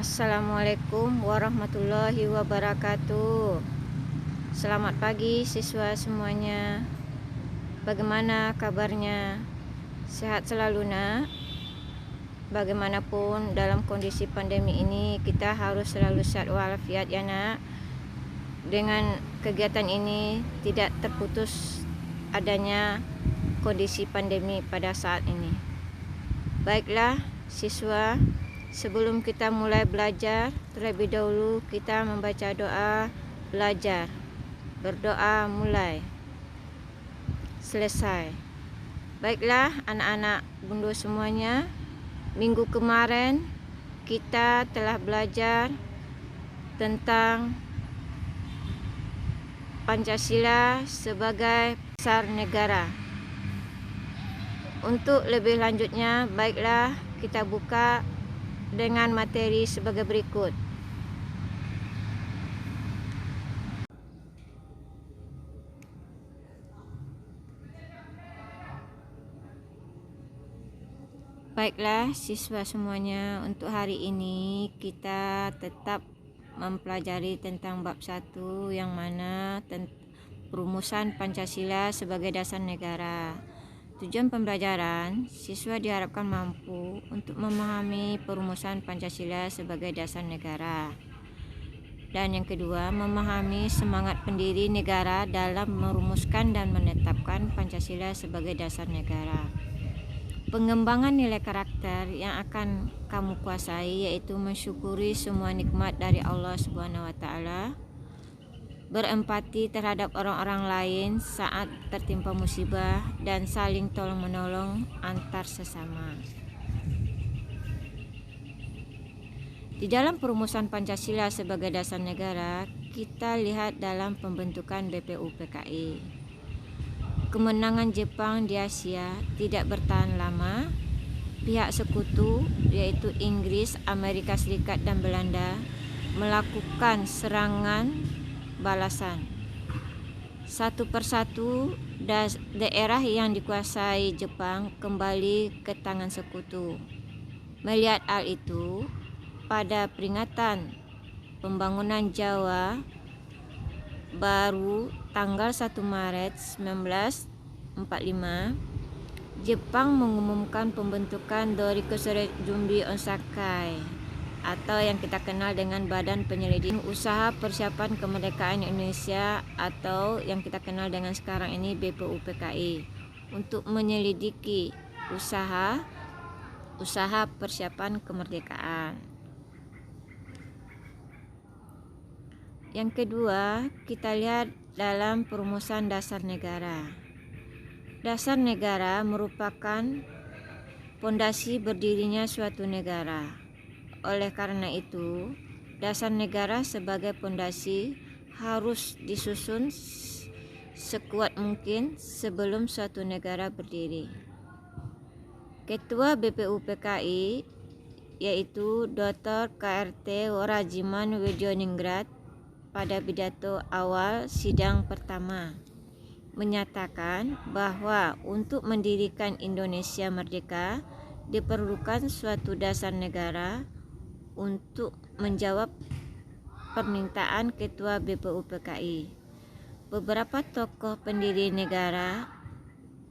Assalamualaikum warahmatullahi wabarakatuh. Selamat pagi siswa semuanya. Bagaimana kabarnya? Sehat selalu nak? Bagaimanapun dalam kondisi pandemi ini kita harus selalu sehat walafiat ya nak. Dengan kegiatan ini tidak terputus adanya kondisi pandemi pada saat ini. Baiklah siswa, sebelum kita mulai belajar, terlebih dahulu kita membaca doa belajar. Berdoa mulai, selesai. Baiklah anak-anak bunda semuanya, minggu kemarin kita telah belajar tentang Pancasila sebagai dasar negara. Untuk lebih lanjutnya, baiklah kita buka dengan materi sebagai berikut. Baiklah siswa semuanya, untuk hari ini kita tetap mempelajari tentang bab 1 yang mana perumusan Pancasila sebagai dasar negara. Tujuan pembelajaran, siswa diharapkan mampu untuk memahami perumusan Pancasila sebagai dasar negara. Dan yang kedua, memahami semangat pendiri negara dalam merumuskan dan menetapkan Pancasila sebagai dasar negara. Pengembangan nilai karakter yang akan kamu kuasai yaitu mensyukuri semua nikmat dari Allah Subhanahu wa taala, berempati terhadap orang-orang lain saat tertimpa musibah, dan saling tolong-menolong antar sesama. Di dalam perumusan Pancasila sebagai dasar negara, kita lihat dalam pembentukan BPUPKI. Kemenangan Jepang di Asia tidak bertahan lama. Pihak sekutu yaitu Inggris, Amerika Serikat dan Belanda melakukan serangan balasan. Satu persatu daerah yang dikuasai Jepang kembali ke tangan sekutu. Melihat hal itu, pada peringatan pembangunan Jawa Baru tanggal 1 Maret 1945, Jepang mengumumkan pembentukan Dorikuseire Jumbi Onsakai atau yang kita kenal dengan Badan Penyelidik Usaha Persiapan Kemerdekaan Indonesia atau yang kita kenal dengan sekarang ini BPUPKI untuk menyelidiki usaha persiapan kemerdekaan. Yang kedua, kita lihat dalam perumusan dasar negara. Dasar negara merupakan pondasi berdirinya suatu negara. Oleh karena itu, dasar negara sebagai pondasi harus disusun sekuat mungkin sebelum suatu negara berdiri. Ketua BPUPKI yaitu Dr. KRT Worajiman Widjoningrat pada pidato awal sidang pertama menyatakan bahwa untuk mendirikan Indonesia merdeka diperlukan suatu dasar negara untuk menjawab permintaan Ketua BPUPKI. Beberapa tokoh pendiri negara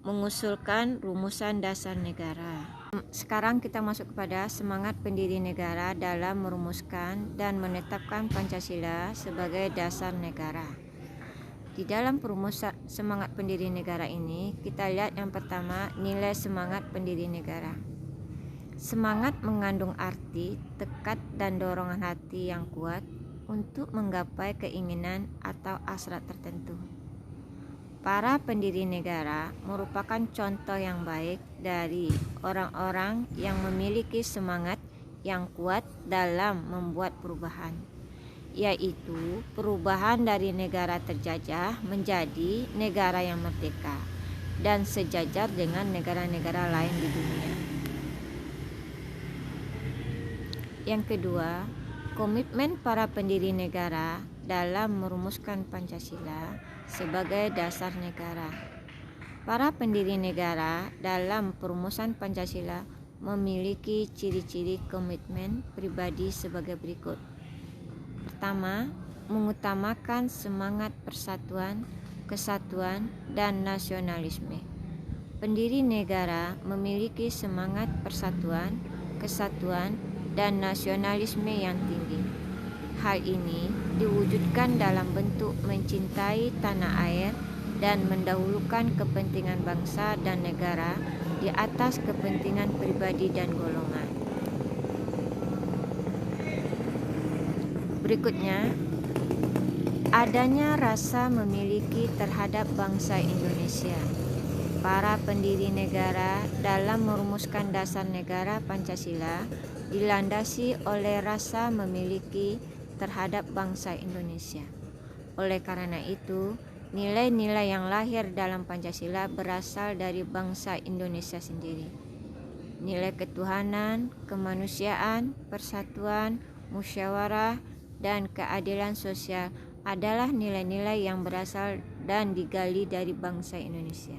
mengusulkan rumusan dasar negara. Sekarang kita masuk kepada semangat pendiri negara dalam merumuskan dan menetapkan Pancasila sebagai dasar negara. Di dalam perumusan semangat pendiri negara ini, kita lihat yang pertama, nilai semangat pendiri negara. Semangat mengandung arti, tekad dan dorongan hati yang kuat untuk menggapai keinginan atau hasrat tertentu. Para pendiri negara merupakan contoh yang baik dari orang-orang yang memiliki semangat yang kuat dalam membuat perubahan, yaitu perubahan dari negara terjajah menjadi negara yang merdeka dan sejajar dengan negara-negara lain di dunia. Yang kedua, komitmen para pendiri negara dalam merumuskan Pancasila sebagai dasar negara. Para pendiri negara dalam perumusan Pancasila memiliki ciri-ciri komitmen pribadi sebagai berikut. Pertama, mengutamakan semangat persatuan, kesatuan, dan nasionalisme. Pendiri negara memiliki semangat persatuan, kesatuan, dan nasionalisme yang tinggi. Hal ini diwujudkan dalam bentuk mencintai tanah air dan mendahulukan kepentingan bangsa dan negara di atas kepentingan pribadi dan golongan. Berikutnya, adanya rasa memiliki terhadap bangsa Indonesia. Para pendiri negara dalam merumuskan dasar negara Pancasila dilandasi oleh rasa memiliki terhadap bangsa Indonesia. Oleh karena itu, nilai-nilai yang lahir dalam Pancasila berasal dari bangsa Indonesia sendiri. Nilai ketuhanan, kemanusiaan, persatuan, musyawarah, dan keadilan sosial adalah nilai-nilai yang berasal dan digali dari bangsa Indonesia.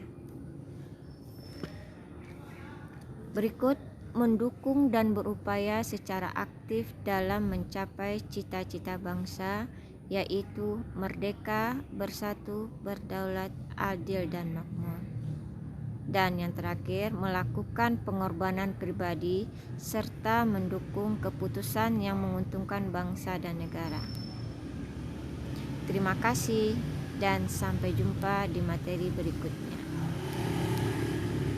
Berikut mendukung dan berupaya secara aktif dalam mencapai cita-cita bangsa, yaitu merdeka, bersatu, berdaulat, adil, dan makmur. Dan yang terakhir, melakukan pengorbanan pribadi serta mendukung keputusan yang menguntungkan bangsa dan negara. Terima kasih dan sampai jumpa di materi berikutnya.